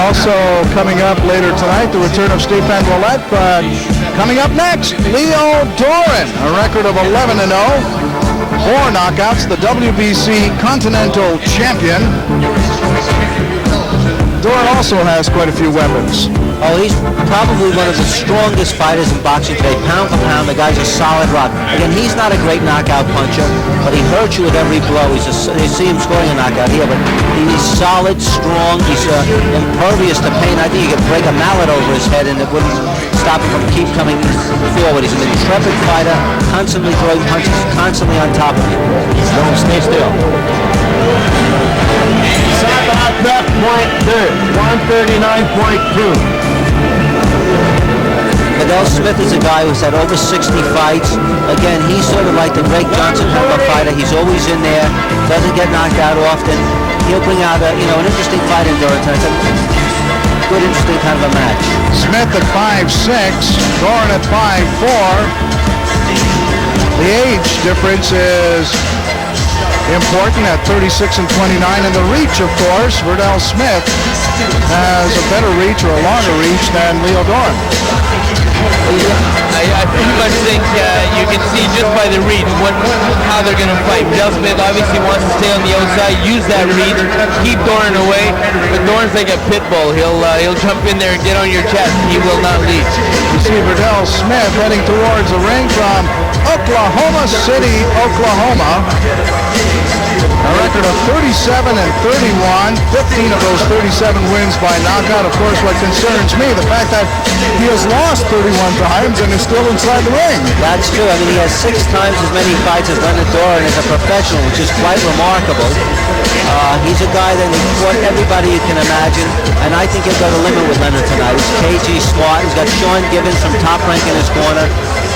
Also coming up later tonight, the return of Stefan Ouellet, but coming up next, Leo Dorin, a record of 11-0, 4 knockouts, the WBC Continental Champion. Dorin also has quite a few weapons. Oh, he's probably one of the strongest fighters in boxing today. Pound for pound, the guy's a solid rock. Again, he's not a great knockout puncher, but he hurts you with every blow. You see him scoring a knockout here, but he's solid, strong. He's impervious to pain. I think you could break a mallet over his head and it wouldn't stop him from keep coming forward. He's an intrepid fighter, constantly throwing punches, constantly on top of you. Don't stay still. 139.2. Verdell Smith is a guy who's had over 60 fights. Again, he's sort of like the Greg Johnson type of fighter. He's always in there, doesn't get knocked out often. He'll bring out an interesting fight in Dorin tonight. It's a good, interesting kind of a match. Smith at 5'6", Dorin at 5'4". The age difference is important at 36 and 29, and the reach, of course, Verdell Smith has a better reach or a longer reach than Leo Dorin. I pretty much think you can see just by the reach how they're going to fight. Verdell Smith obviously wants to stay on the outside, use that reach, keep Dorin away, but Dorin's like a pit bull. He'll jump in there and get on your chest. He will not leave. You see Verdell Smith heading towards the ring from Oklahoma City, Oklahoma. A record of 37 and 31, 15 of those 37 wins by knockout. Of course, what concerns me, the fact that he has lost 31 times and is still inside the ring. That's true. I mean, he has 6 times as many fights as Leonard Dorin as a professional, which is quite remarkable. He's a guy that has fought everybody you can imagine, and I think he'll go to limit with Leonard tonight. He's cagey, smart. He's got Sean Gibbons from Top Rank in his corner.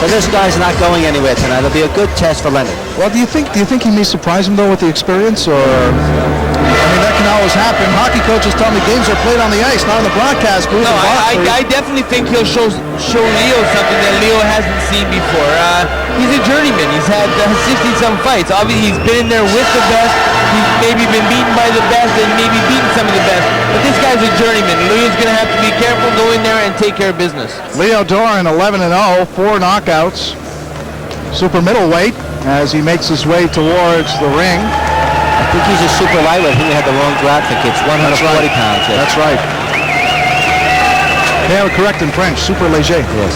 But this guy's not going anywhere tonight. It'll be a good test for Leonard. Well, do you think he may surprise him though with the experience, or I mean that can always happen. Hockey coaches tell me games are played on the ice, not on the broadcast booth. No, I definitely think he'll show Leo something that Leo hasn't seen before. He's a journeyman. He's had 60-some fights. Obviously, he's been in there with the best. He's maybe been beaten by the best and maybe beaten some of the best. But this guy's a journeyman. Leo's going to have to be careful, go in there and take care of business. Leo Dorin, 11-0, 4 knockouts. Super middleweight as he makes his way towards the ring. I think he's a super lightweight. I think they had the wrong graphic. It's 140 pounds. Yes. That's right. They have it correct in French. Super léger. Yes.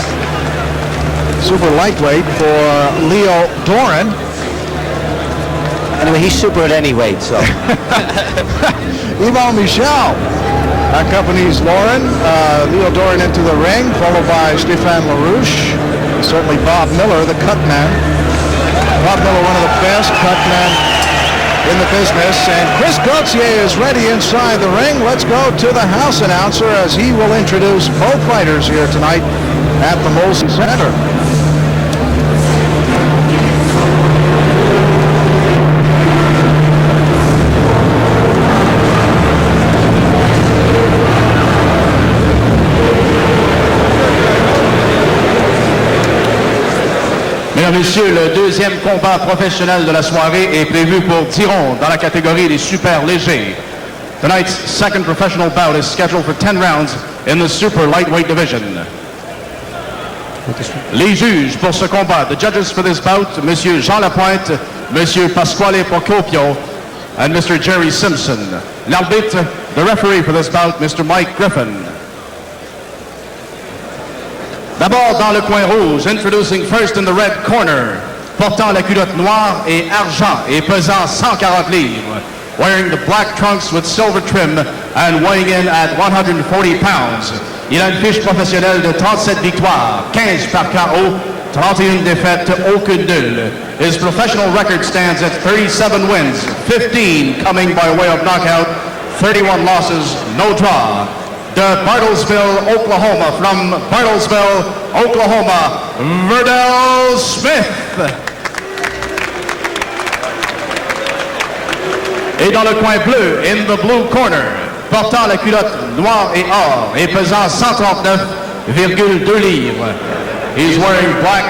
Super lightweight for Leo Dorin. Anyway, he's super at any weight, so. Yvon Michel accompanies Leo Dorin into the ring, followed by Stéphane Larouche. Certainly Bob Miller, the cut man. Bob Miller, one of the best cut men in the business. And Chris Gauthier is ready inside the ring. Let's go to the house announcer as he will introduce both fighters here tonight at the Molson Center. Mesdames et messieurs, le deuxième combat professionnel de la soirée est prévu pour Dorin dans la catégorie des super légers. Tonight's second professional bout is scheduled for 10 rounds in the super lightweight division. Les juges pour ce combat, the judges for this bout, Monsieur Jean Lapointe, Monsieur Pasquale Procopio, and Mr. Jerry Simpson. L'arbitre, the referee for this bout, Mr. Mike Griffin. D'abord dans le coin rouge, introducing first in the red corner, portant la culotte noire et argent et pesant 140 livres, wearing the black trunks with silver trim and weighing in at 140 pounds. Il a une fiche professionnelle de 37 victoires, 15 par KO, 31 défaites, aucune nulle. His professional record stands at 37 wins, 15 coming by way of knockout, 31 losses, no draw. De Bartlesville, Oklahoma, from Bartlesville, Oklahoma, Verdell Smith. Et dans le coin bleu, in the blue corner, portant la culotte noire et or et pesant 139,2 livres. He's wearing black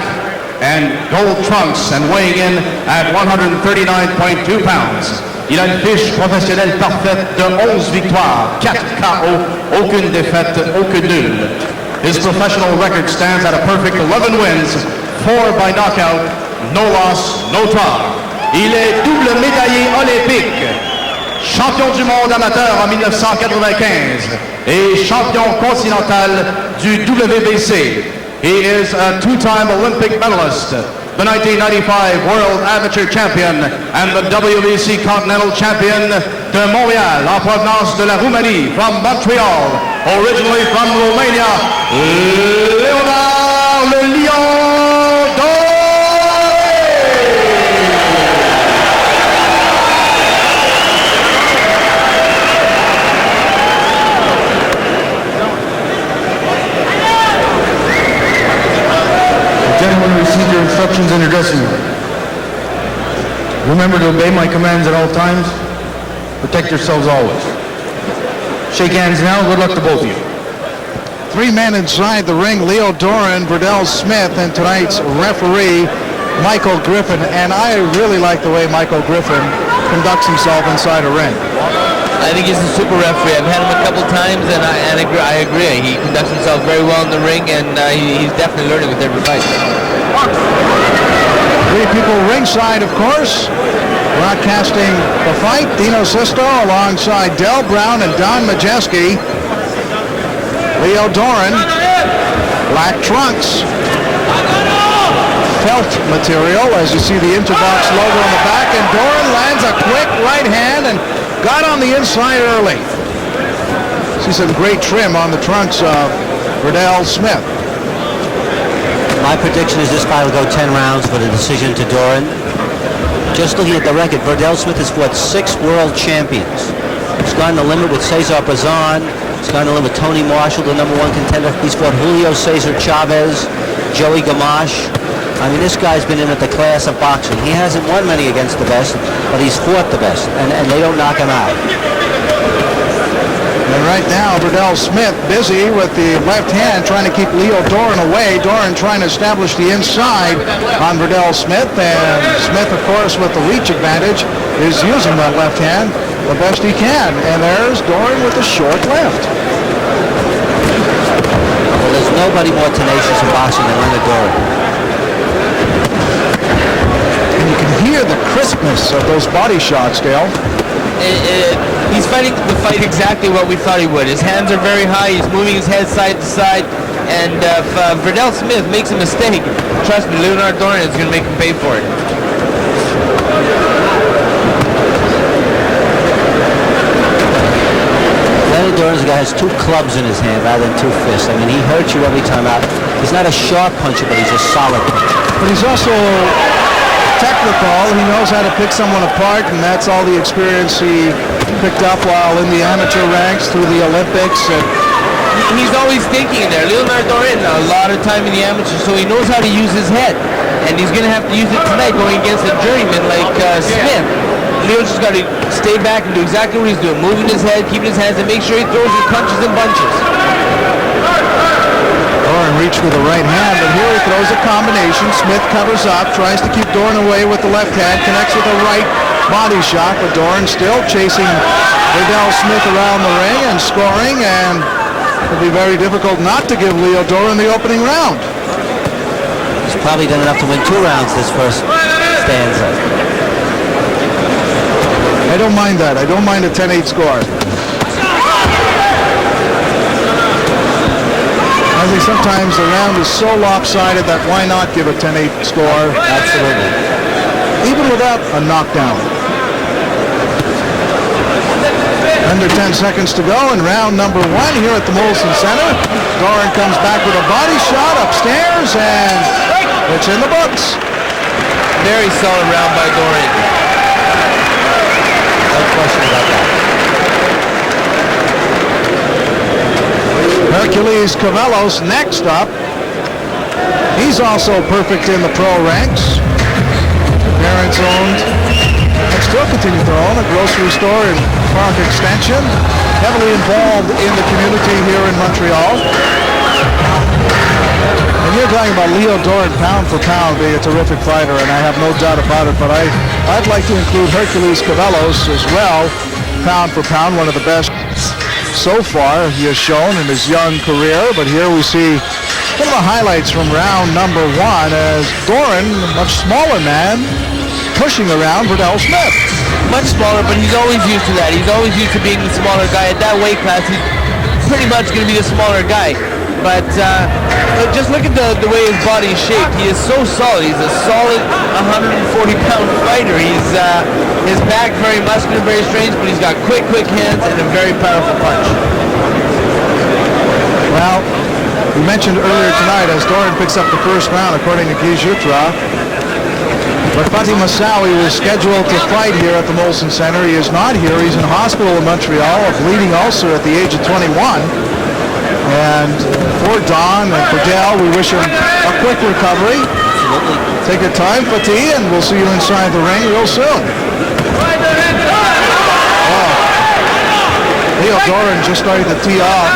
and gold trunks and weighing in at 139.2 pounds. Il a une fiche professionnelle parfaite de 11 victoires, 4 KO, aucune défaite, aucune nulle. His professional record stands at a perfect 11 wins, 4 by knockout, no loss, no draw. Il est double médaillé olympique, champion du monde amateur en 1995 et champion continental du WBC. He is a two-time Olympic medalist, the 1995 World Amateur Champion and the WBC Continental Champion de Montréal en provenance de la Roumanie, from Montreal, originally from Romania, Léonard le Lion Dorin. Gentlemen, receive your instructions in your dressing room. Remember to obey my commands at all times. Protect yourselves always. Shake hands now. Good luck to both of you. 3 men inside the ring, Leo Dorin, Verdell Smith, and tonight's referee, Michael Griffin. And I really like the way Michael Griffin conducts himself inside a ring. I think he's a super referee. I've had him a couple times, and I agree. He conducts himself very well in the ring, and he's definitely learning with every fight. 3 people ringside, of course, broadcasting the fight. Dino Sisto alongside Del Brown and Don Majeski. Leo Dorin, black trunks, felt material, as you see the Interbox logo on the back, and Dorin lands a quick right hand and got on the inside early. See some great trim on the trunks of Verdell Smith. My prediction is this fight will go 10 rounds for the decision to Dorin. Just looking at the record, Verdell Smith has fought 6 world champions. He's gone the limit with Cesar Bazan. He's gone the limit with Tony Marshall, the #1 contender. He's fought Julio Cesar Chavez, Joey Gamache. I mean, this guy's been in at the class of boxing. He hasn't won many against the best, but he's fought the best, and they don't knock him out. And right now, Verdell Smith busy with the left hand, trying to keep Leo Dorin away. Dorin trying to establish the inside on Verdell Smith, and Smith, of course, with the reach advantage, is using that left hand the best he can. And there's Dorin with the short left. Well, there's nobody more tenacious in boxing than Leonard Dorin. And you can hear the crispness of those body shots, Dale. He's fighting the fight exactly what we thought he would. His hands are very high. He's moving his head side to side. And if Verdell Smith makes a mistake, trust me, Leonard Dorin is going to make him pay for it. Leonard Dorin's guy has 2 clubs in his hand rather than 2 fists. I mean, he hurts you every time out. He's not a sharp puncher, but he's a solid puncher. But he's also technical. He knows how to pick someone apart, and that's all the experience he picked up while in the amateur ranks through the Olympics. And he's always thinking in there. Leonard Dorin, a lot of time in the amateur, so he knows how to use his head. And he's going to have to use it tonight going against a journeyman like Smith. Leo's just got to stay back and do exactly what he's doing, moving his head, keeping his hands, and make sure he throws his punches in bunches. Dorin reached with the right hand, but here he throws a combination. Smith covers up, tries to keep Dorin away with the left hand, connects with a right body shot, but Dorin still chasing Verdell Smith around the ring and scoring, and it'll be very difficult not to give Leo Dorin the opening round. He's probably done enough to win 2 rounds this first stanza. I don't mind that. I don't mind a 10-8 score. I think sometimes the round is so lopsided that why not give a 10-8 score? Absolutely. Even without a knockdown. Under 10 seconds to go in round number 1 here at the Molson Center. Dorin comes back with a body shot upstairs, and it's in the books. Very solid round by Dorin. No question about that. Hercules Cavellos next up. He's also perfect in the pro ranks. Parents owned and still continue to own a grocery store in Park Extension. Heavily involved in the community here in Montreal. And you're talking about Leo Dorin, pound for pound, being a terrific fighter, and I have no doubt about it. But I'd like to include Hercules Caballos as well, pound for pound, one of the best so far he has shown in his young career. But here we see one of the highlights from round number one as Dorin, a much smaller man, pushing around Verdell Smith. Much smaller, but he's always used to that. He's always used to being the smaller guy. At that weight class, he's pretty much going to be the smaller guy. But just look at the way his body is shaped. He is so solid. He's a solid 140-pound fighter. His back very muscular, very strange, but he's got quick hands and a very powerful punch. Well, we mentioned earlier tonight as Dorin picks up the first round, according to Guy Jutra, but Fatih Massaoui was scheduled to fight here at the Molson Center. He is not here. He's in hospital in Montreal, a bleeding ulcer at the age of 21. And for Don and for Verdell, we wish him a quick recovery. Absolutely. Take your time, Fatih, and we'll see you inside the ring real soon. Leo Dorin just started to tee off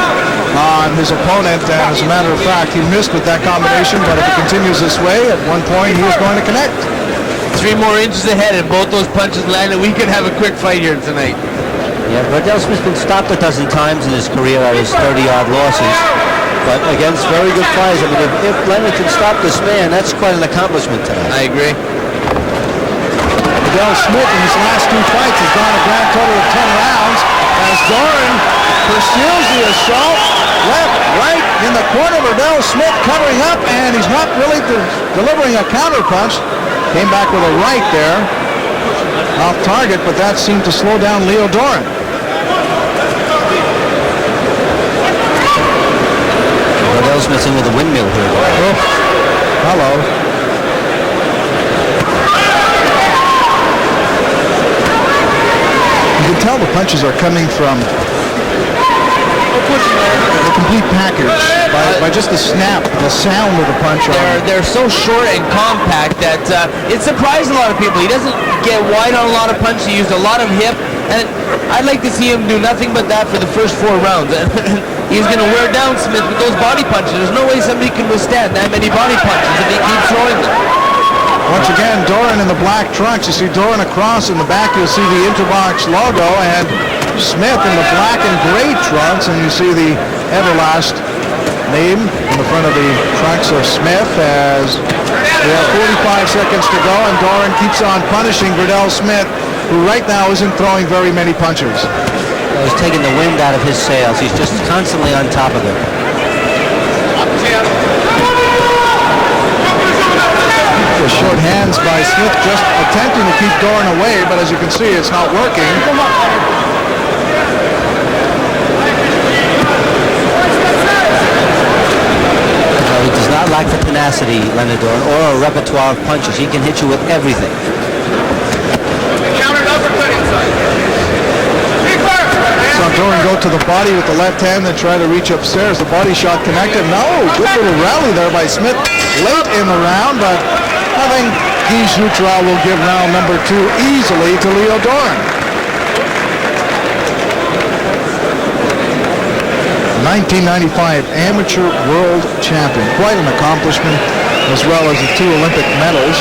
on his opponent, and as a matter of fact, he missed with that combination, but if it continues this way, at one point he is going to connect. 3 more inches ahead, and both those punches landed. We could have a quick fight here tonight. Yeah, Verdell Smith's been stopped a dozen times in his career at his 30-odd losses, but against very good fighters. I mean, if Leonard can stop this man, that's quite an accomplishment tonight. I agree. Verdell Smith in his last 2 fights has gone a grand total of 10 rounds as Dorin pursues the assault. Left, right, in the corner. Verdell Smith covering up, and he's not really delivering a counter punch. Came back with a right there. Off target, but that seemed to slow down Leo Dorin. Verdell Smith's in with a windmill here. Oh, hello. You can tell the punches are coming from the complete package by just the snap, the sound of the punch. They're so short and compact that it surprised a lot of people. He doesn't get wide on a lot of punches. He used a lot of hip, and I'd like to see him do nothing but that for the first 4 rounds. He's going to wear down Smith with those body punches. There's no way somebody can withstand that many body punches if he keeps throwing them. Once again, Dorin in the black trunks. You see Dorin across in the back. You'll see the Interbox logo, and Smith in the black and gray trunks, and you see the Everlast name in the front of the trunks of Smith as we have 45 seconds to go, and Dorin keeps on punishing Verdell Smith, who right now isn't throwing very many punches. He's taking the wind out of his sails. He's just constantly on top of it. The short hands by Smith just attempting to keep Dorin away, but as you can see, it's not working. He does not lack the tenacity, Leonard Dorin, or a repertoire of punches. He can hit you with everything. Saw Dorin go to the body with the left hand and try to reach upstairs. The body shot connected. No, good little rally there by Smith late in the round, but I think Guy Jutra will give round number 2 easily to Leo Dorin. 1995 amateur world champion. Quite an accomplishment, as well as the 2 Olympic medals.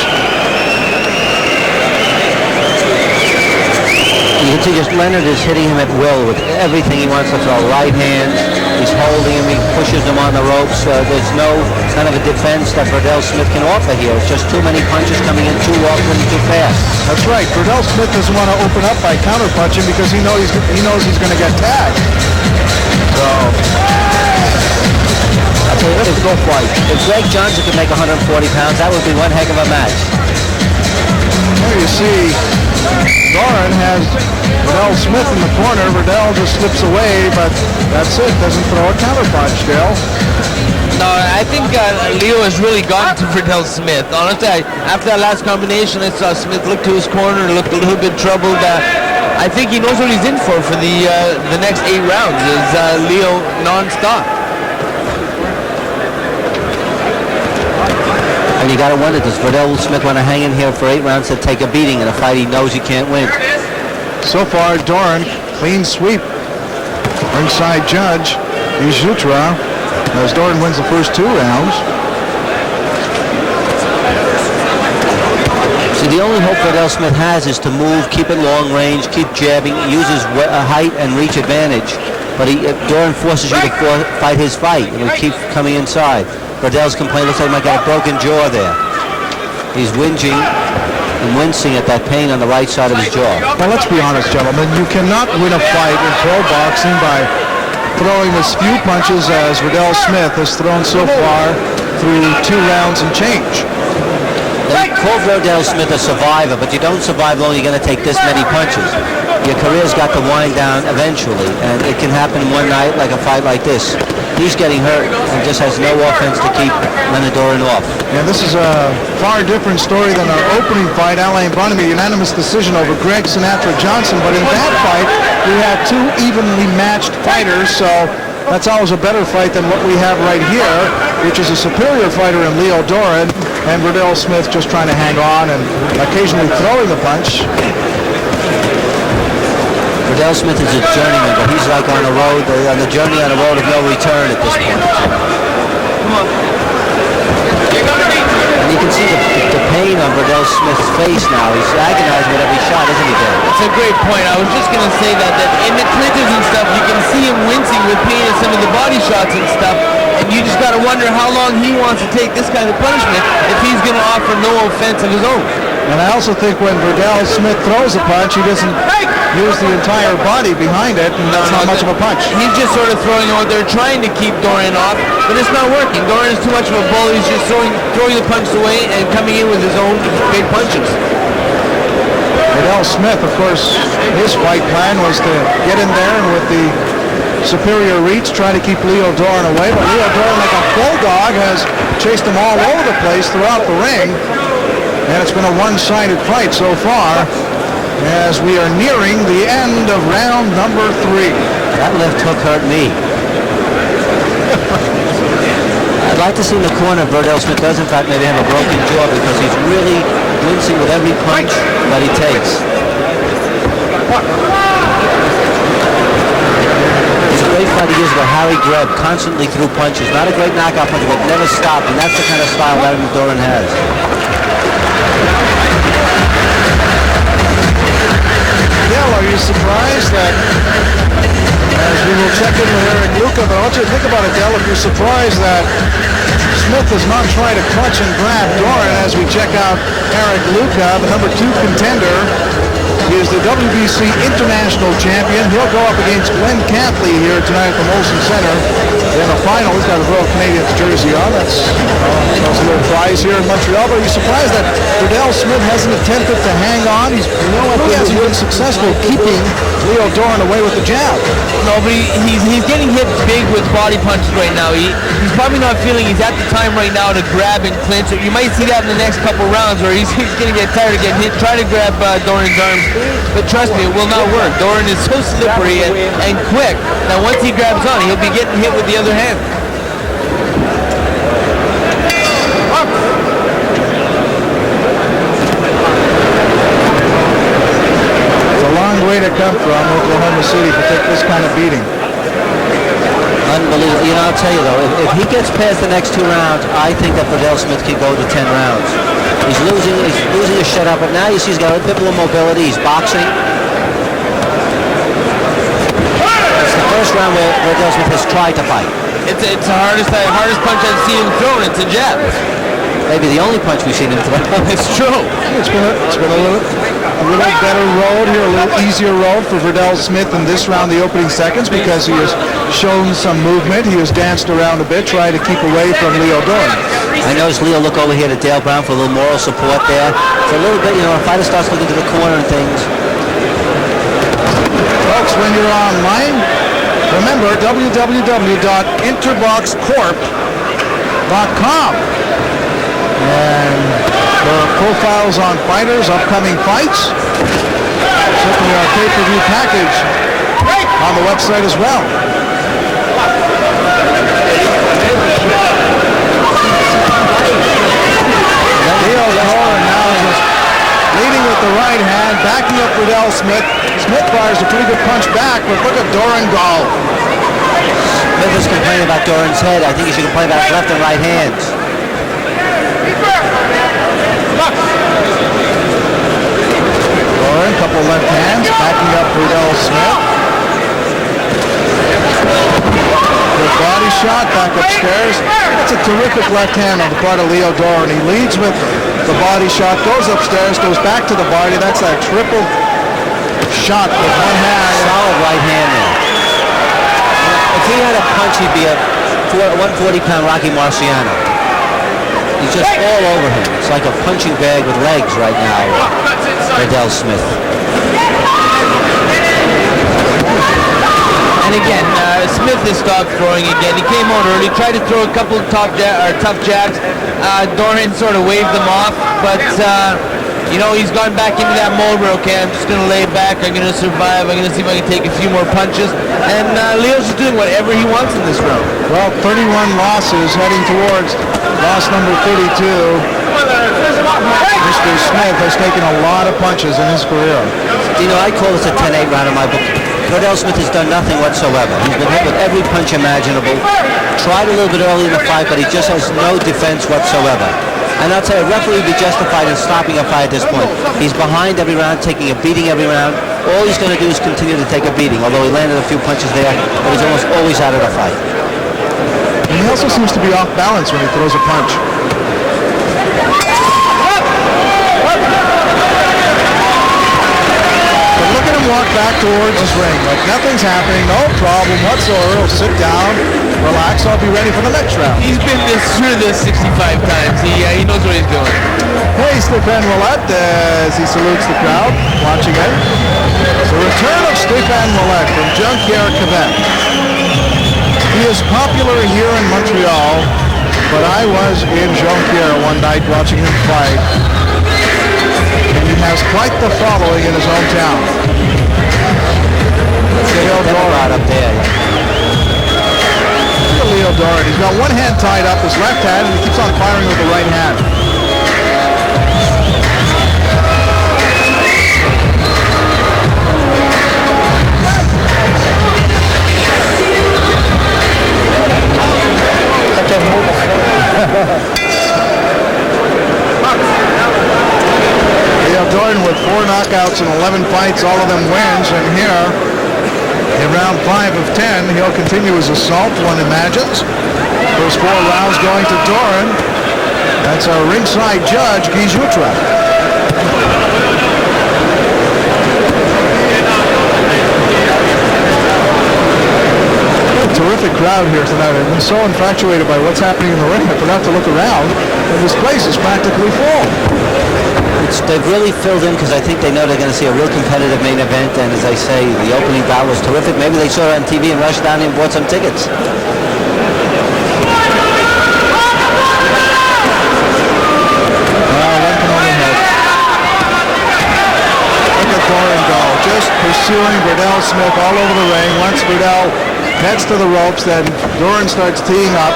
You can see just Leonard is hitting him at will with everything he wants to throw. Right hand, he's holding him, he pushes him on the ropes. There's no kind of a defense that Verdell Smith can offer here. It's just too many punches coming in too often, too fast. That's right. Verdell Smith doesn't want to open up by counterpunching because he knows he's going to get tagged. So, I'll tell you, if Greg Johnson could make 140 pounds, that would be one heck of a match. There you see Dorin has Verdell Smith in the corner. Verdell just slips away, but that's it. Doesn't throw a counterpunch, Dale. No, I think Leo has really gotten to Verdell Smith. Honestly, after that last combination, I saw Smith look to his corner, looked a little bit troubled. I think he knows what he's in for the next 8 rounds. Is Leo non-stop. And you got to wonder, does Verdell Smith want to hang in here for 8 rounds to take a beating in a fight he knows he can't win? So far, Dorin, clean sweep. Ringside judge, Guy Jutra. as Dorin wins the first 2 rounds. See, the only hope Verdell Smith has is to move, keep it long range, keep jabbing, use his height and reach advantage. But Dorin forces you to fight his fight, and he keeps coming inside. Verdell's complaining, looks like he might get a broken jaw there. He's whinging and wincing at that pain on the right side of his jaw. Now let's be honest, gentlemen. You cannot win a fight in pro boxing by throwing as few punches as Verdell Smith has thrown so far through 2 rounds and change. They call Verdell Smith a survivor, but you don't survive long. You're going to take this many punches. Your career's got to wind down eventually, and it can happen one night like a fight like this. He's getting hurt and just has no offense to keep Leonard Dorin off. Yeah, this is a far different story than our opening fight. Alain Bonamy, unanimous decision over Greg Sinatra Johnson, but in that fight, we had 2 evenly matched fighters, so that's always a better fight than what we have right here, which is a superior fighter in Leo Dorin, and Verdell Smith just trying to hang on and occasionally throwing the punch. Verdell Smith is a journeyman, but he's like on the journey on a road of no return at this point. And you can see the pain on Verdell Smith's face now. He's agonizing with every shot, isn't he, Dave? It's a great point. I was just going to say that in the clinches and stuff, you can see him wincing with pain at some of the body shots and stuff. And you just got to wonder how long he wants to take this kind of punishment if he's going to offer no offense of his own. And I also think when Verdell Smith throws a punch, he doesn't use the entire body behind it, and that's not much of a punch. He's just sort of throwing out there, trying to keep Dorin off, but it's not working. Dorin is too much of a bull. He's just throwing the punches away and coming in with his own big punches. Verdell Smith, of course, his fight plan was to get in there and with the superior reach, try to keep Leo Dorin away, but Leo Dorin, like a bulldog, has chased him all over the place throughout the ring. And it's been a one-sided fight so far as we are nearing the end of round number 3. That left hook hurt me. I'd like to see in the corner Verdell Smith does in fact maybe have a broken jaw because he's really wincing with every punch that he takes. He's a great fighter years ago. Harry Greb constantly threw punches. Not a great knockout puncher, but never stopped, and that's the kind of style that Dorin has. Are you surprised that, as we will check in with Eric Luca, but I want you to think about it, Dell, if you're surprised that Smith does not try to clutch and grab Dorin as we check out Eric Luca, the number 2 contender. He is the WBC International Champion. He'll go up against Glenn Cantley here tonight at the Molson Center. In the final, he's got a Royal Canadiens jersey on. That's a little prize here in Montreal. But are you surprised that Verdell Smith hasn't attempted to hang on? He hasn't been successful keeping Leo Dorin away with the jab. No, but he's getting hit big with body punches right now. He's probably not feeling he's at the time right now to grab and clinch. You might see that in the next couple rounds where he's going to get tired of getting hit, try to grab Dorin's arms. But trust me, it will not work. Dorin is so slippery and quick that once he grabs on, he'll be getting hit with the other hand. It's a long way to come from Oklahoma City to take this kind of beating. Unbelievable. You know, I'll tell you though, if he gets past the next 2 rounds, I think that Verdell Smith can go to 10 rounds. He's losing a shutout, but now you see he's got a bit more mobility. He's boxing. It's the first round where Verdell Smith has tried to fight. It's the hardest punch I've seen him throw, and it's a jab. Maybe the only punch we've seen him throw. It's true. It's been a little better road here, a little easier road for Verdell Smith in this round, the opening seconds, because he has shown some movement. He has danced around a bit, trying to keep away from Leo Dorin. I noticed Leo look over here to Dale Brown for a little moral support there. It's a little bit, you know, a fighter starts looking to the corner and things. Folks, when you're online, remember www.interboxcorp.com. And for profiles on fighters, upcoming fights, certainly our pay-per-view package on the website as well. Leo Dorin now just leading with the right hand, backing up Verdell Smith. Smith fires a pretty good punch back, but look at Dorin go. Smith is complaining about Dorin's head. I think he should complain about his left and right hands. Dorin, couple left hands, backing up Verdell Smith. Good body shot, back upstairs. That's a terrific left hand on the part of Leo Dorin. He leads with the body shot, goes upstairs, goes back to the body. That's a triple shot with one hand. Solid right hand there. If he had a punch, he'd be a 140-pound Rocky Marciano. He's just all over him. It's like a punching bag with legs right now, Verdell Smith. And again, Smith has stopped throwing again. He came on early, tried to throw a couple of tough jabs. Dorin sort of waved them off, but you know, he's gone back into that mode where, okay, I'm just going to lay back, I'm going to survive, I'm going to see if I can take a few more punches. And Leo's just doing whatever he wants in this round. Well, 31 losses heading towards loss number 32. Mr. Smith has taken a lot of punches in his career. You know, I call this a 10-8 round in my book. Verdell Smith has done nothing whatsoever. He's been hit with every punch imaginable. Tried a little bit early in the fight, but he just has no defense whatsoever. And I'll tell you, a referee would be justified in stopping a fight at this point. He's behind every round, taking a beating every round. All he's going to do is continue to take a beating, although he landed a few punches there, but he's almost always out of the fight. And he also seems to be off balance when he throws a punch. But look at him walk back towards his ring, like nothing's happening, no problem whatsoever. He'll sit down, relax, I'll be ready for the next round. He's been through this 65 times. He knows what he's doing. Hey, Stéphane Ouellet, as he salutes the crowd watching it. The return of Stéphane Ouellet from Jonquière, Quebec. He is popular here in Montreal, but I was in Jonquière one night watching him fight, and he has quite the following in his hometown. Leo Dorin up there. Look at Leo Dorin. He's got one hand tied up, his left hand, and he keeps on firing with the right hand. Leo Dorin with 4 knockouts in 11 fights, all of them wins, and here in round 5 of 10, he'll continue his assault, one imagines. First 4 rounds going to Dorin. That's our ringside judge, Guy Jutra. Terrific crowd here tonight. I've been so infatuated by what's happening in the ring, I forgot to look around, and this place is practically full. They've really filled in because I think they know they're going to see a real competitive main event, and as I say, the opening bout was terrific. Maybe they saw it on TV and rushed down and bought some tickets. Look at Dorin go, just pursuing Verdell Smith all over the ring. Once Verdell heads to the ropes, then Dorin starts teeing up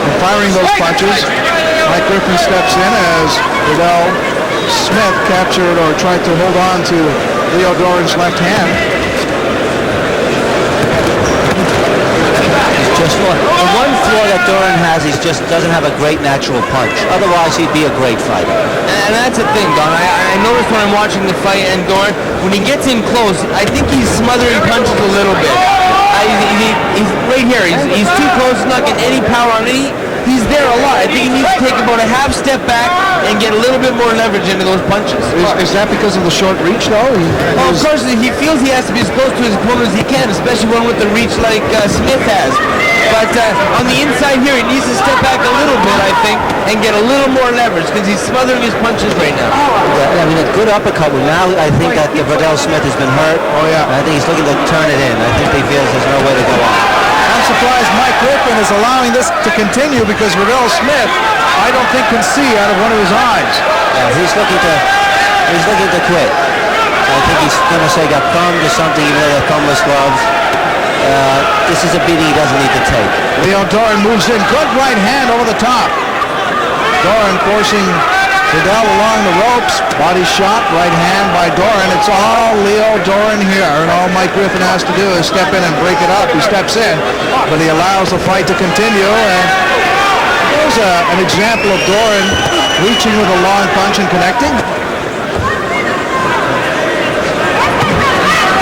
and firing those punches. Mike Griffin steps in as Verdell Smith captured or tried to hold on to Leo Dorin's left hand. The one flaw that Dorin has, he just doesn't have a great natural punch. Otherwise, he'd be a great fighter. And that's the thing, Don. I noticed when I'm watching the fight, and Dorin, when he gets in close, I think he's smothering punches a little bit. He's right here. He's too close. He's not getting any power on it. He's there a lot. I think he needs to take about a half step back and get a little bit more leverage into those punches. Is that because of the short reach, though? Well, of course, he feels he has to be as close to his opponent as he can, especially one with the reach like Smith has. But on the inside here, he needs to step back a little bit, I think, and get a little more leverage because he's smothering his punches right now. Yeah, I mean, a good uppercut. Now I think that Verdell Smith has been hurt. Oh, yeah. I think he's looking to turn it in. I think he feels there's no way to go on. I'm surprised Mike Griffin is allowing this to continue because Verdell Smith, I don't think, can see out of one of his eyes. He's looking to quit. I think he's going to say got thumbed or something, even though they're thumbless gloves. This is a beating he doesn't need to take. Leo Dorin moves in. Good right hand over the top. Dorin forcing Verdell along the ropes, body shot, right hand by Dorin. It's all Leo Dorin here, and all Mike Griffin has to do is step in and break it up. He steps in, but he allows the fight to continue, and there's an example of Dorin reaching with a long punch and connecting.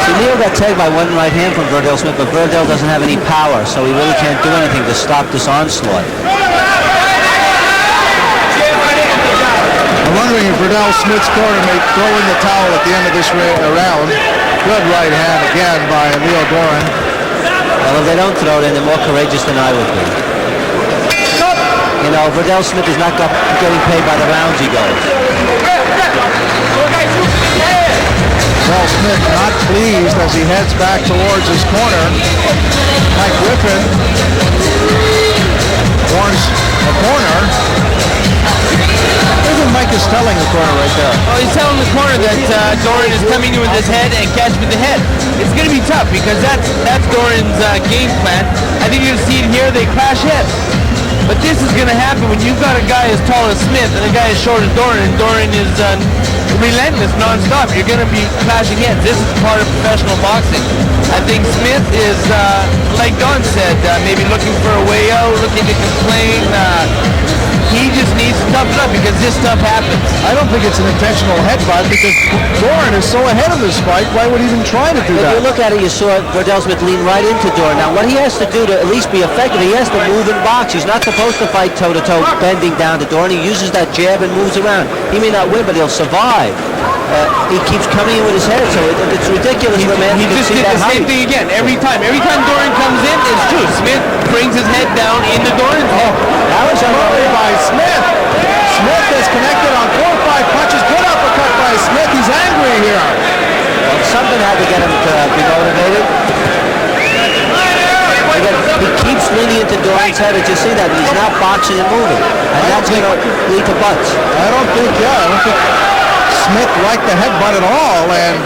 See, Leo got tagged by one right hand from Verdell Smith, but Verdell doesn't have any power, so he really can't do anything to stop this onslaught. I'm wondering if Verdell Smith's corner may throw in the towel at the end of this round. Good right hand again by Leo Dorin. Well, if they don't throw it in, they're more courageous than I would be. You know, Verdell Smith is not getting paid by the rounds he goes. Verdell Smith not pleased as he heads back towards his corner. Mike Griffin warns the corner. I think Mike is telling the corner right there. Oh, he's telling the corner that Dorin is coming in with his head and catch with the head. It's going to be tough because that's Dorin's game plan. I think you're going to see it here. They clash heads. But this is going to happen when you've got a guy as tall as Smith and a guy as short as Dorin, and Dorin is relentless, non-stop. You're going to be clashing heads. This is part of professional boxing. I think Smith is, like Don said, maybe looking for a way out, looking to complain. He just needs to toughen up because this stuff happens. I don't think it's an intentional headbutt because Dorin is so ahead of this fight. Why would he even try to do that? If you look at it, you saw Verdell Smith lean right into Dorin. Now, what he has to do to at least be effective, he has to move and box. He's not supposed to fight toe-to-toe, bending down to Dorin. He uses that jab and moves around. He may not win, but he'll survive. He keeps coming in with his head, so it's ridiculous for a man He to just see did that the same height. thing again every time. Every time Dorin comes in, it's true. Smith brings his head down into Dorin's head. That was unloaded by Smith. Smith is connected on 4 or 5 punches. Good uppercut by Smith. He's angry here. Well, something had to get him to be motivated. Again, he keeps leaning into Dorin's head. Did you see that? He's not boxing and moving. And that's going to lead to butts. I don't think Smith liked the headbutt at all, and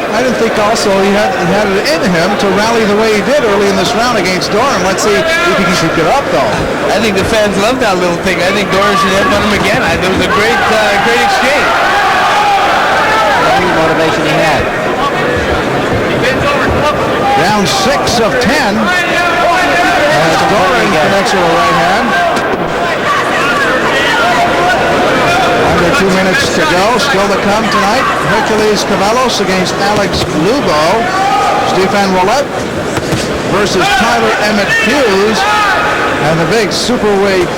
I didn't think also he had it in him to rally the way he did early in this round against Dorin. Let's see if he can keep it up, though. I think the fans love that little thing. I think Dorin should headbutt him again. It was a great exchange. Any motivation he had. Round 6 of 10. As Dorin connects with a right hand. Under 2 minutes to go. Still to come tonight. Hercules Cavalos against Alex Lugo. Stefan Roulette versus Tyler Emmett Hughes. And the big superweight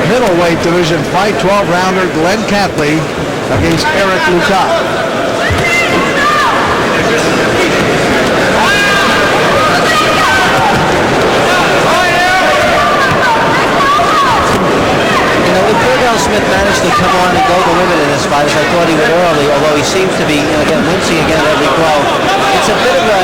middleweight division fight. 12-rounder Glenn Catley against Eric Luca. Verdell Smith managed to come on and go the limit in this fight as I thought he would early, although he seems to be, again, wincing again at every blow. It's a bit of a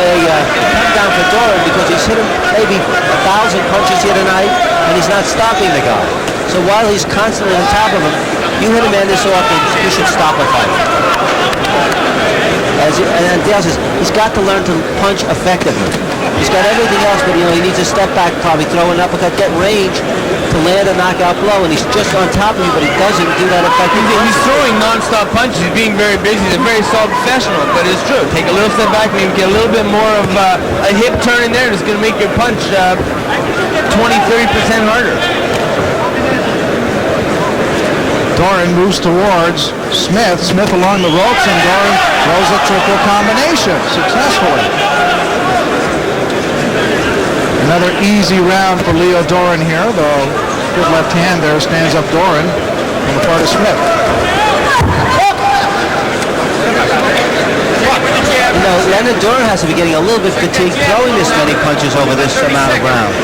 come down for Dorin because he's hit him maybe 1,000 punches here tonight, and he's not stopping the guy. So while he's constantly on top of him, you hit a man this often, you should stop a fight. And Dale says, he's got to learn to punch effectively. He's got everything else, but he needs to step back, probably throw an uppercut, get range to land a knockout blow, and he's just on top of you, but he doesn't do that effectively. He's throwing non-stop punches. He's being very busy. He's a very solid professional, but it's true. Take a little step back, maybe get a little bit more of a hip turn in there, and it's going to make your punch 20-30% harder. Dorin moves towards Smith. Smith along the ropes, and Dorin throws a triple combination successfully. Another easy round for Leo Dorin here, though good left hand there stands up Dorin on the part of Smith. You know, Leonard Dorin has to be getting a little bit fatigued throwing this many punches over this amount of rounds.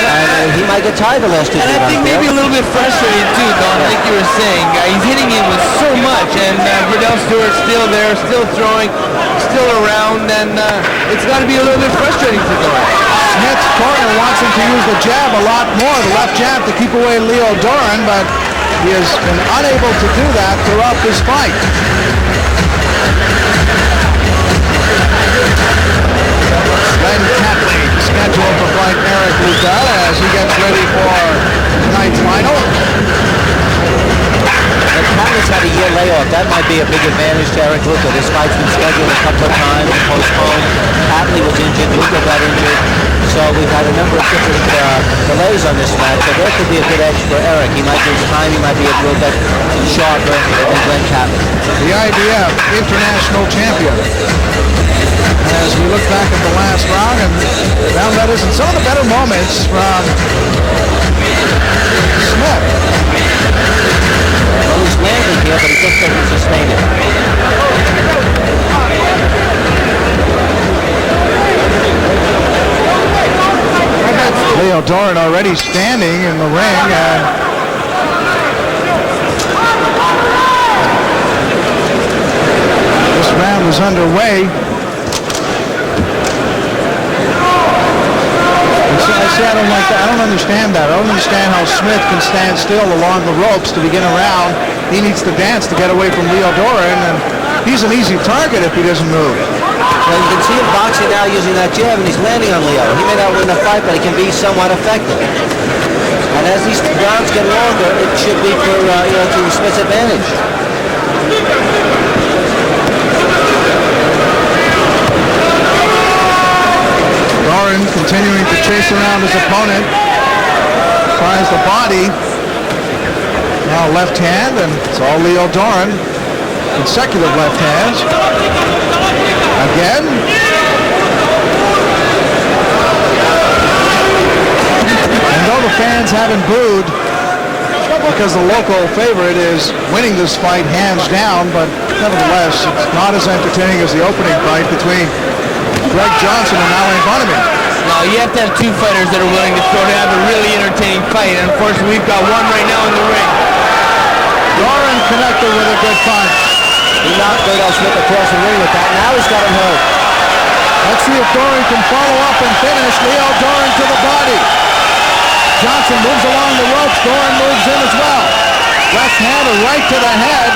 And he might get tired the last 2 rounds. And I think maybe a little bit frustrated too, Don, like you were saying. He's hitting him with so much, and Verdell Stewart's still there, still throwing, still around, and it's got to be a little bit frustrating for Dorin. Smith's corner wants him to use the jab a lot more, the left jab, to keep away Leo Dorin, but he has been unable to do that throughout this fight. Glenn Catley scheduled to fight Eric Verdell as he gets ready for tonight's final. thought that might be a big advantage to Eric Luca. This fight's been scheduled a couple of times and postponed. Hatley was injured, Luca got injured. So we've had a number of different delays on this match. So there could be a good edge for Eric. He might lose time, he might be a little bit sharper than Glenn Catlett. The IBF International Champion. As we look back at the last round, and found that isn't some of the better moments from Smith. Well, he's landing here, but he just doesn't sustain it. Leo Dorin already standing in the ring, and this round is underway. I don't like that. I don't understand that. I don't understand how Smith can stand still along the ropes to begin a round. He needs to dance to get away from Leo Dorin, and he's an easy target if he doesn't move. Well, you can see him boxing now using that jab, and he's landing on Leo. He may not win the fight, but he can be somewhat effective. And as these rounds get longer, it should be for to Smith's advantage. Dorin continuing to chase around his opponent. Finds the body. Now left hand, and it's all Leo Dorin. Consecutive left hands. Again. And though the fans haven't booed because the local favorite is winning this fight hands down, but nevertheless, it's not as entertaining as the opening fight between Greg Johnson and Alain Bonamy. No, you have to have two fighters that are willing to throw to have a really entertaining fight, and unfortunately we've got one right now in the ring. Dorin connected with a good punch. He knocked Verdell Smith across the ring with that. Now he's got him hurt. Let's see if Dorin can follow up and finish. Leo Dorin to the body. Johnson moves along the ropes. Dorin moves in as well. Left hand right to the head.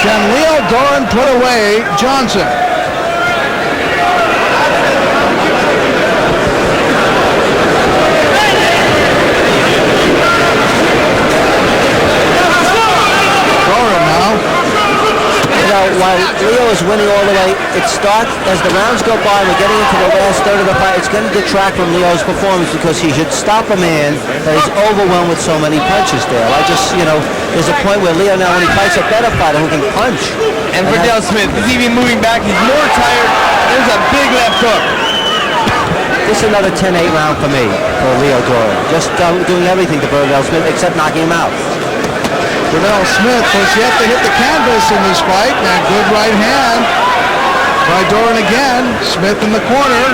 Can Leo Dorin put away Johnson? While Leo is winning all the way, it starts as the rounds go by. We're getting into the last third of the fight. It's going to detract from Leo's performance because he should stop a man that is overwhelmed with so many punches there. There's a point where Leo now, when he fights a better fighter who can punch. And Verdell Smith is even moving back. He's more tired. There's a big left hook. This is another 10-8 round for me, for Leo Dorin. Just doing everything to Verdell Smith except knocking him out. Verdell Smith has yet to hit the canvas in this fight, and good right hand by Dorin again. Smith in the corner.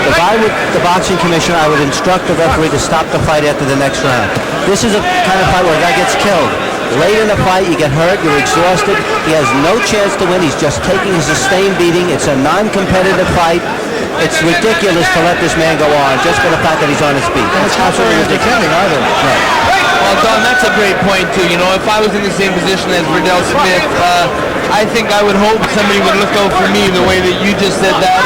If I were the boxing commissioner, I would instruct the referee to stop the fight after the next round. This is a kind of fight where a guy gets killed. Late in the fight, you get hurt, you're exhausted. He has no chance to win. He's just taking a sustained beating. It's a non-competitive fight. It's ridiculous to let this man go on just for the fact that he's on his feet. And it's not very entertaining either. Right. Well, Don, that's a great point, too. If I was in the same position as Verdell Smith, I think I would hope somebody would look out for me the way that you just said that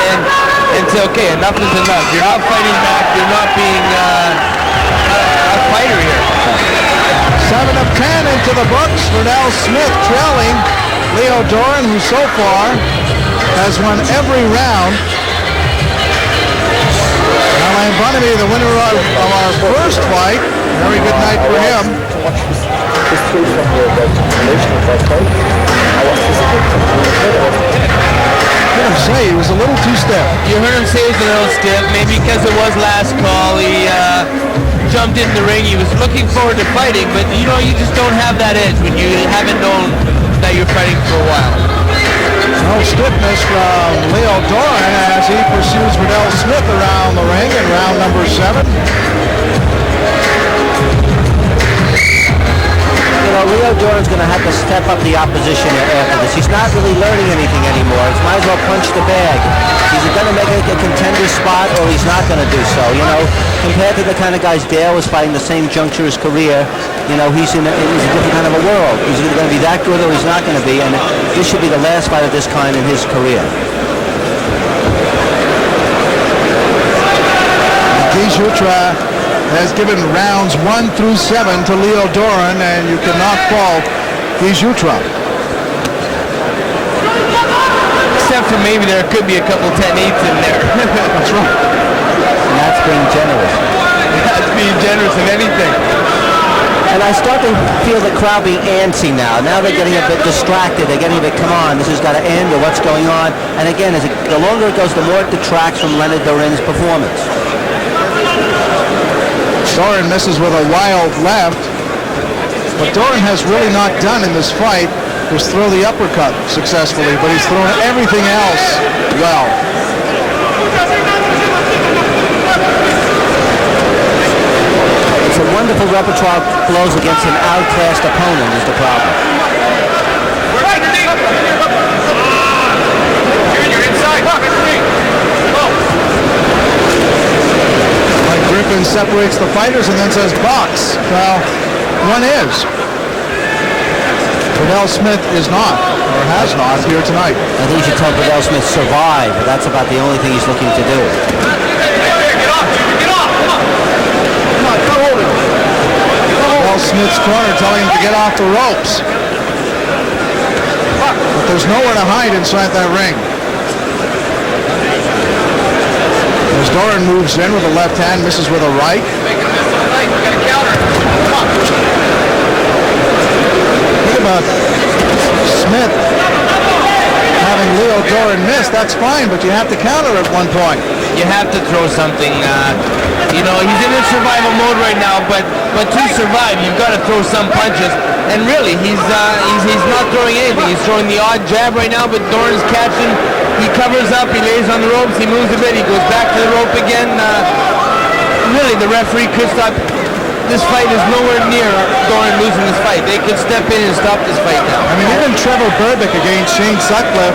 and say, okay, enough is enough. You're not fighting back. You're not being a fighter here. 7 of 10 into the books. Verdell Smith trailing Leo Dorin, who so far has won every round. Alain Bonamy, the winner of our first fight. Very good night for him. I heard him say he was a little too stiff. You heard him say he was a little stiff, maybe because it was last call. He jumped in the ring. He was looking forward to fighting, but you just don't have that edge when you haven't known that you're fighting for a while. No stiffness from Leo Dorin as he pursues Verdell Smith around the ring in round number 7. Leo Dorin's going to have to step up the opposition after this. He's not really learning anything anymore. He might as well punch the bag. He's going to make a contender spot or he's not going to do so. Compared to the kind of guys Dale was fighting the same juncture of his career, he's in a different kind of a world. He's either going to be that good or he's not going to be, and this should be the last fight of this kind in his career. Guy Jutra has given rounds 1 through 7 to Leo Dorin, and you cannot fault these Utra. Except for maybe there could be a couple 10-8s in there. That's right. And that's being generous. That's being generous in anything. And I start to feel the crowd being antsy now. Now they're getting a bit distracted. They're getting a bit, come on, this has got to end, or what's going on? And again, the longer it goes, the more it detracts from Leonard Dorin's performance. Dorin misses with a wild left. What Dorin has really not done in this fight is throw the uppercut successfully, but he's thrown everything else well. It's a wonderful repertoire of blows against an outclassed opponent is the problem. Mike Griffin separates the fighters and then says box. Well, one is. Verdell Smith is not, or has not, here tonight. I think you should tell Verdell Smith survive. That's about the only thing he's looking to do. Verdell Smith's corner telling him to get off the ropes. But there's nowhere to hide inside that ring. As Dorin moves in with a left hand, misses with a right. Think about Smith having Leo Dorin miss. That's fine, but you have to counter at one point. You have to throw something. You know, he's in a survival mode right now, but to survive, you've got to throw some punches. And really, he's not throwing anything. He's throwing the odd jab right now, but Dorin's catching. He covers up, he lays on the ropes, he moves a bit, he goes back to the rope again. Really, the referee could stop. This fight is nowhere near Dorin losing this fight. They could step in and stop this fight now. I mean, even Trevor Berbick against Shane Sutcliffe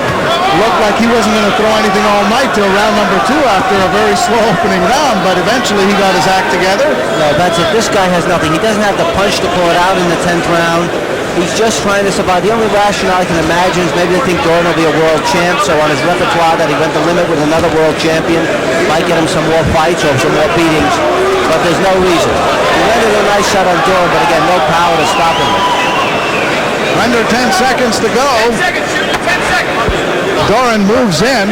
looked like he wasn't going to throw anything all night till round number 2 after a very slow opening round, but eventually he got his act together. No, that's it. This guy has nothing. He doesn't have the punch to pull it out in the 10th round. He's just trying to survive. The only rationale I can imagine is maybe they think Dorin will be a world champ, so on his repertoire that he went the limit with another world champion might get him some more fights or some more beatings, but there's no reason. He landed a nice shot on Dorin, but again, no power to stop him. Under 10 seconds to go. 10 seconds, shoot it, 10 seconds. Dorin moves in.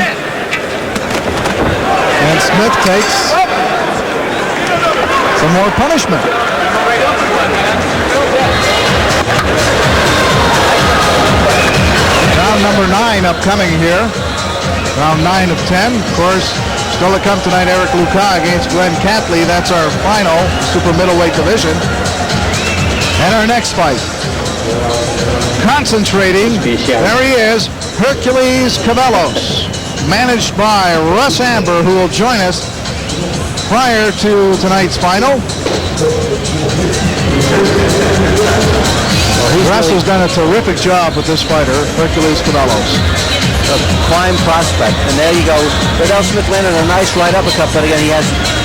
And Smith takes some more punishment. Round number 9 upcoming here. Round 9 of 10. Of course, still to come tonight, Eric Luca against Glenn Catley. That's our final super middleweight division. And our next fight. Concentrating, there he is, Hercules Cavellos, managed by Russ Amber, who will join us prior to tonight's final. Russ has done a terrific job with this fighter, Hercules Cavellos. A prime prospect, and there you go. Verdell Smith landed a nice right uppercut, but again, he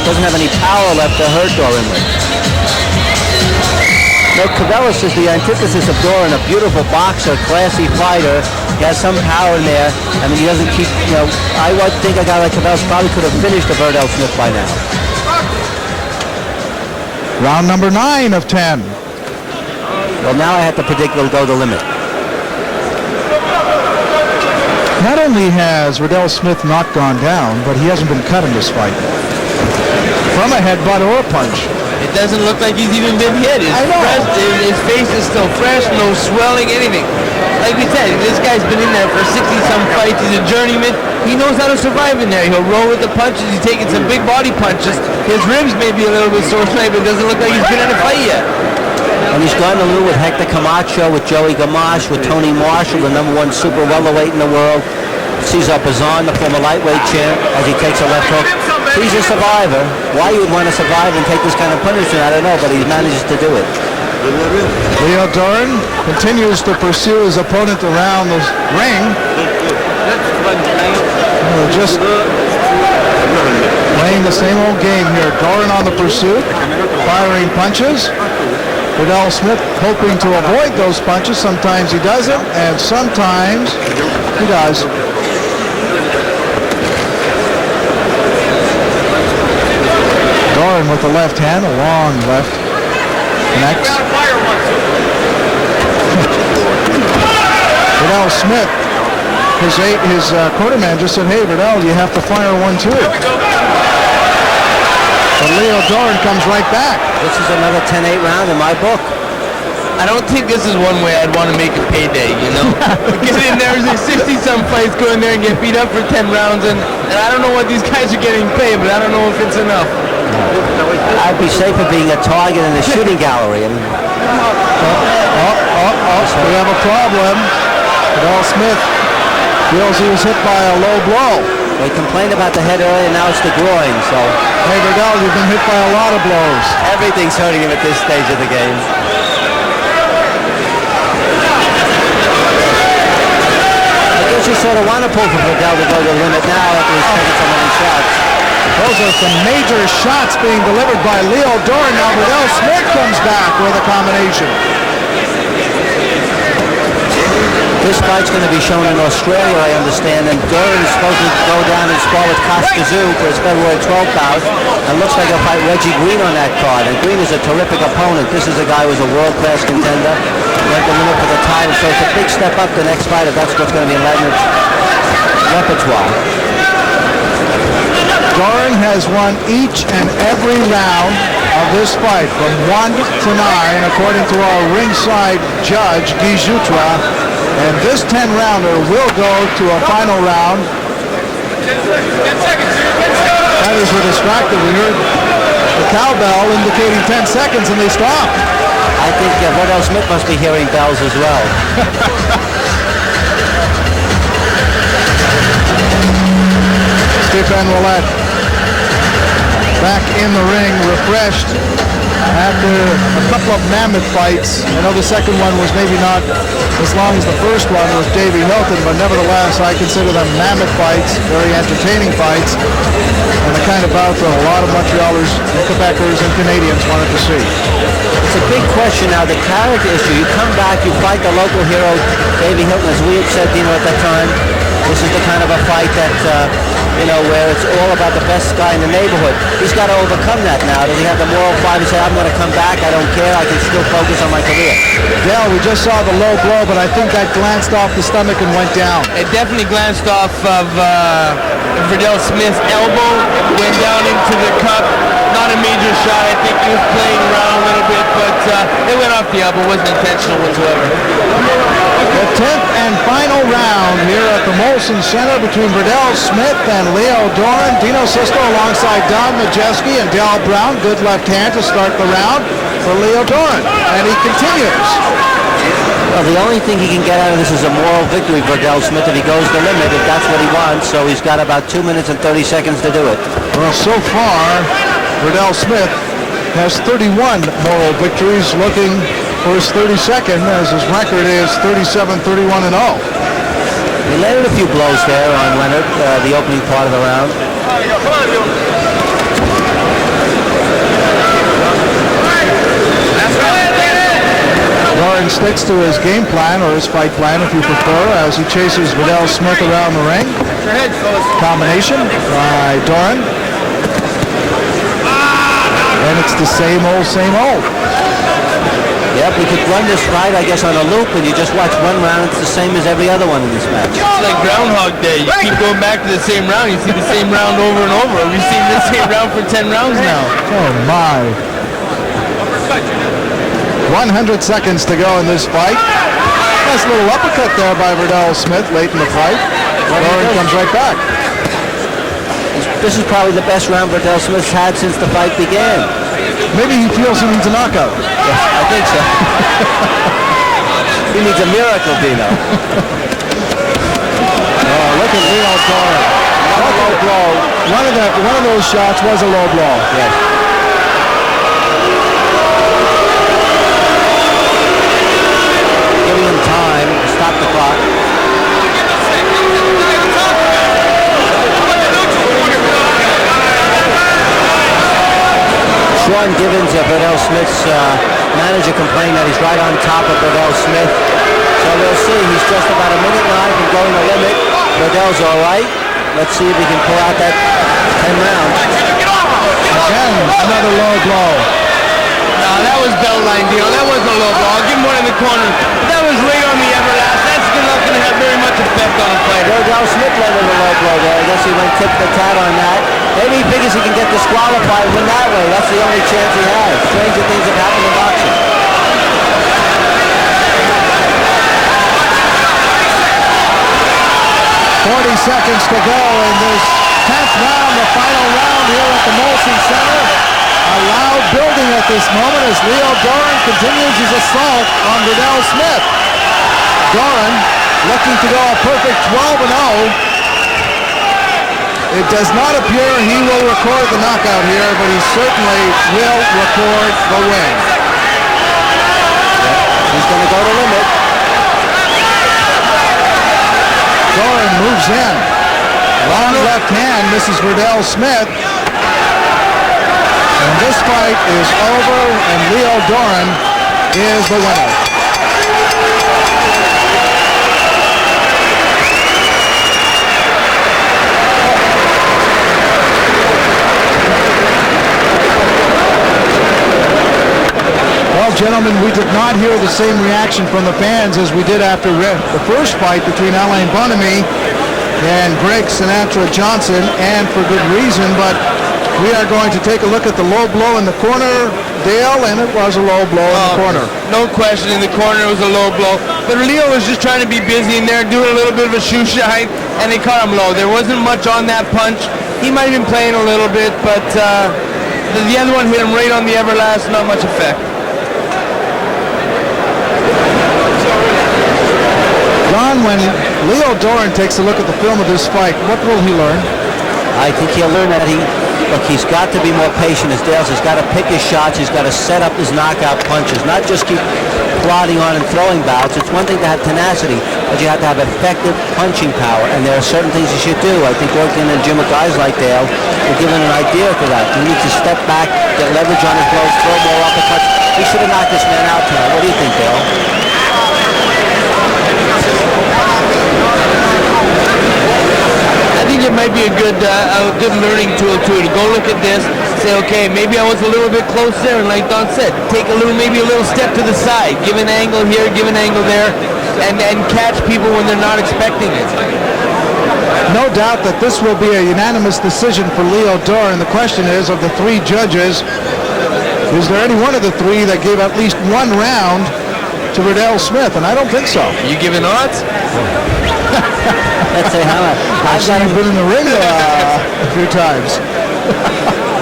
doesn't have any power left to hurt Dorin with. No, Cavellos is the antithesis of Dorin, a beautiful boxer, classy fighter. He has some power in there. I mean, he doesn't keep, I would think a guy like Cavellos probably could have finished the Verdell Smith by now. Round number 9 of 10. Well, now I have to predict it'll go the limit. Not only has Verdell Smith not gone down, but he hasn't been cut in this fight. From a headbutt or a punch. It doesn't look like he's even been hit. His face is still fresh, no swelling, anything. Like we said, this guy's been in there for 60-some fights. He's a journeyman. He knows how to survive in there. He'll roll with the punches. He's taking some big body punches. His ribs may be a little bit sore tonight, but it doesn't look like he's been in a fight yet. And he's gone a little with Hector Camacho, with Joey Gamache, with Tony Marshall, the #1 super welterweight in the world. Cesar Pazan, the former lightweight champ, as he takes a left hook. He's a survivor. Why you would want to survive and take this kind of punishment, I don't know, but he manages to do it. Leo Dorin continues to pursue his opponent around the ring. Just playing the same old game here. Dorin on the pursuit, firing punches. Verdell Smith hoping to avoid those punches. Sometimes he doesn't, and sometimes he does. Dorin with the left hand, a long left. Connects. Verdell Smith, his quarterman just said, hey, Verdell, you have to fire one too. But Leo Dorin comes right back. This is another 10-8 round in my book. I don't think this is one way I'd want to make a payday, you know? Get in there, there's 60-some fights, go in there and get beat up for 10 rounds, and I don't know what these guys are getting paid, but I don't know if it's enough. I'd be safer being a target in the shooting gallery. I mean, we have a problem. Verdell Smith feels he was hit by a low blow. they complained about the head earlier, now it's the groin, so... Hey, Verdell, you've been hit by a lot of blows. Everything's hurting him at this stage of the game. I guess you sort of want to pull for Verdell to go to the limit now after he's taken so many shots. Those are some major shots being delivered by Leo Dorin. Now Verdell Smith comes back with a combination. This fight's going to be shown in Australia, I understand, and Dorin is supposed to go down and spar with Kostazoo for his February 12th bout. And looks like he'll fight Reggie Green on that card. And Green is a terrific opponent. This is a guy who's a world-class contender. Went the limit for the title, so it's a big step up the next fight if that's what's going to be in Ledner's repertoire. Dorin has won each and every round of this fight from 1 to 9, according to our ringside judge, Guy Jutra. And this 10-rounder will go to a final round. Fighters were distracted. We heard the cowbell indicating 10 seconds, and they stopped. I think Verdell Smith must be hearing bells as well. Stephen Ouellette back in the ring, refreshed after a couple of mammoth fights. I know the second one was maybe not as long as the first one with Davey Hilton, but nevertheless I consider them mammoth fights, very entertaining fights, and the kind of bouts that a lot of Montrealers and Quebecers and Canadians wanted to see. It's a big question now, the character issue. You come back, you fight the local hero, Davey Hilton, as we had said, Dino, at that time. This is the kind of a fight that, where it's all about the best guy in the neighborhood. He's got to overcome that now. Does he have the moral fight to say, I'm going to come back, I don't care, I can still focus on my career? Dale, we just saw the low blow, but I think that glanced off the stomach and went down. It definitely glanced off of Verdell Smith's elbow, went down into the cup. Not a major shot. I think he was playing around a little bit, but it went off the elbow. Wasn't intentional whatsoever. The 10th and final round here at the Molson Center between Verdell Smith and Leo Dorin. Dino Sisto alongside Don Majeski and Dal Brown. Good left hand to start the round for Leo Dorin. And he continues. Well, the only thing he can get out of this is a moral victory for Verdell Smith if he goes the limit, if that's what he wants. So he's got about 2 minutes and 30 seconds to do it. Well, so far, Verdell Smith has 31 moral victories, looking for his 32nd, as his record is 37-31-0. He landed a few blows there on Leonard, the opening part of the round. Dorin sticks to his game plan, or his fight plan if you prefer, as he chases Verdell Smith around the ring. Combination by Dorin. And it's the same old. Yep, we could run this fight, I guess, on a loop, and you just watch one round. It's the same as every other one in this match. It's like Groundhog Day. You keep going back to the same round. You see the same round over and over. We've seen the same round for 10 rounds now. Oh, my. 100 seconds to go in this fight. Nice little uppercut there by Verdell Smith late in the fight. Dorin comes right back. This is probably the best round Verdell Smith's had since the fight began. Maybe he feels he needs a knockout. Yes, I think so. He needs a miracle, Dino. Oh, look at Leo Dorin. What a low blow. One of those shots was a low blow. Yes. Giving him time to stop the clock. Sean Gibbons, Verdell Smith's manager, complained that he's right on top of Verdell Smith. So we'll see. He's just about a minute and 9 from going the limit. Verdell's all right. Let's see if he can pull out that 10 rounds. Again, another low blow. No, that was belt line deal. That wasn't a low blow. I'll give him one in the corner. But that was right on the everlast. That's not going to have very much effect on a fighter. Verdell Smith landed a low blow there. I guess he went tip the tat on that. Maybe he figures he can get disqualified, win that way. That's the only chance he has. Stranger things have happened in boxing. 40 seconds to go in this 10th round, the final round here at the Molson Center. A loud building at this moment as Leo Dorin continues his assault on Verdell Smith. Dorin looking to go a perfect 12-0. It does not appear he will record the knockout here, but he certainly will record the win. He's going to go to limit. Dorin moves in. Long left hand misses Verdell Smith. And this fight is over, and Leo Dorin is the winner. Well, gentlemen, we did not hear the same reaction from the fans as we did after the first fight between Alain Bonamy and Greg Sinatra Johnson, and for good reason, but we are going to take a look at the low blow in the corner, Dale, and it was a low blow in the corner. No question, in the corner it was a low blow. But Leo was just trying to be busy in there, doing a little bit of a shoe shine, and they caught him low. There wasn't much on that punch. He might have been playing a little bit, but the other one hit him right on the everlast, not much effect. Don, when Leo Dorin takes a look at the film of this fight, what will he learn? I think he'll learn that he's got to be more patient as Dale says. He's got to pick his shots. He's got to set up his knockout punches, not just keep plodding on and throwing bouts. It's one thing to have tenacity, but you have to have effective punching power, and there are certain things you should do. I think working in the gym with guys like Dale will give him an idea for that. He needs to step back, get leverage on his blows, throw more uppercuts. He should have knocked this man out tonight. What do you think, Dale? I think it might be a good learning tool too, to go look at this, say, okay, maybe I was a little bit close there, and like Don said, take maybe a little step to the side, give an angle here, give an angle there, and catch people when they're not expecting it. No doubt that this will be a unanimous decision for Leo Dorin. The question is, of the three judges, is there any one of the three that gave at least one round to Verdell Smith? And I don't think so. You giving odds? Let's say how much. I've been in the ring a few times.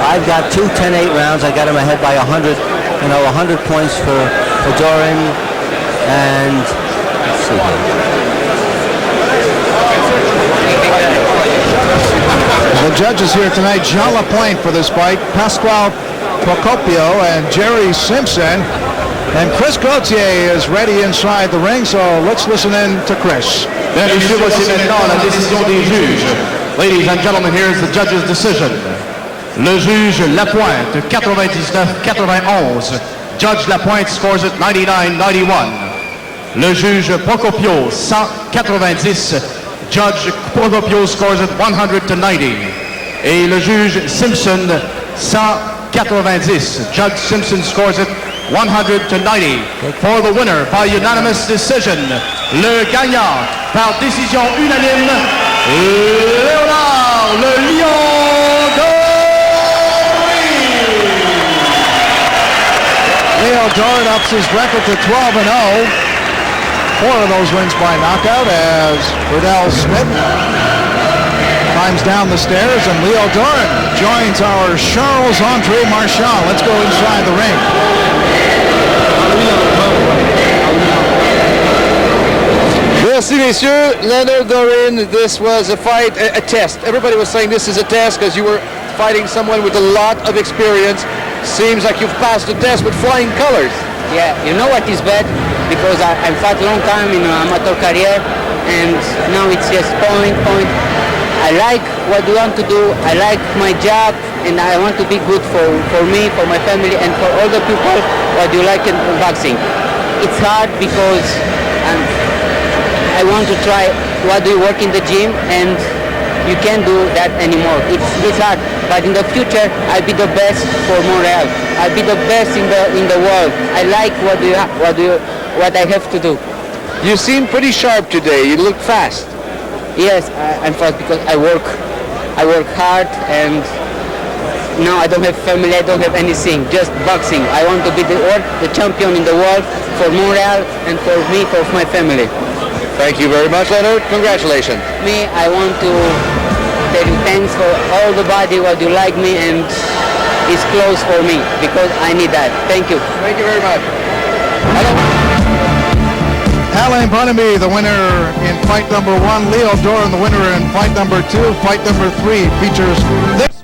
I've got two 10-8 rounds. I got him ahead by 100, 100 points for Dorin. And let's see here. The judges here tonight, Jean Lapointe for this fight, Pasquale Procopio and Jerry Simpson. And Chris Gauthier is ready inside the ring, so let's listen in to Chris. Bien, messieurs, voici maintenant la décision des juges. Ladies and gentlemen, here is the judge's decision. Le juge Lapointe, 99-91. Judge Lapointe scores it 99-91. Le juge Procopio, 190. Judge Procopio scores it 100-90. Et le juge Simpson, 190. Judge Simpson scores it 100-90. For the winner by unanimous decision, le gagnant par décision unanime, Léonard le Lion Dorin. Leo Dorin ups his record to 12-0. 4 of those wins by knockout as Verdell Smith climbs down the stairs, and Leo Dorin joins our Charles-Andre Marchand. Let's go inside the ring. Merci, messieurs. Leonard Dorin, this was a fight, a test. Everybody was saying this is a test because you were fighting someone with a lot of experience. Seems like you've passed the test with flying colors. Yeah, you know what is bad? Because I fought a long time in amateur career, and now it's just point. I like what I want to do. I like my job, and I want to be good for me, for my family, and for all the people what you like in boxing. It's hard because I want to try what do you work in the gym, and you can't do that anymore. It's hard, but in the future, I'll be the best for Montreal. I'll be the best in the world. I like what I have to do. You seem pretty sharp today. You look fast. Yes, I'm fast because I work hard, and now I don't have family, I don't have anything, just boxing. I want to be the champion in the world for Montreal and for me, for my family. Thank you very much, Leonard. Congratulations. Me, I want to tell you thanks for all the body, what you like me, and it's close for me because I need that. Thank you. Thank you very much. Alain Bonamy, the winner in fight number 1. Leo Dorin, the winner in fight number 2. Fight number 3 features this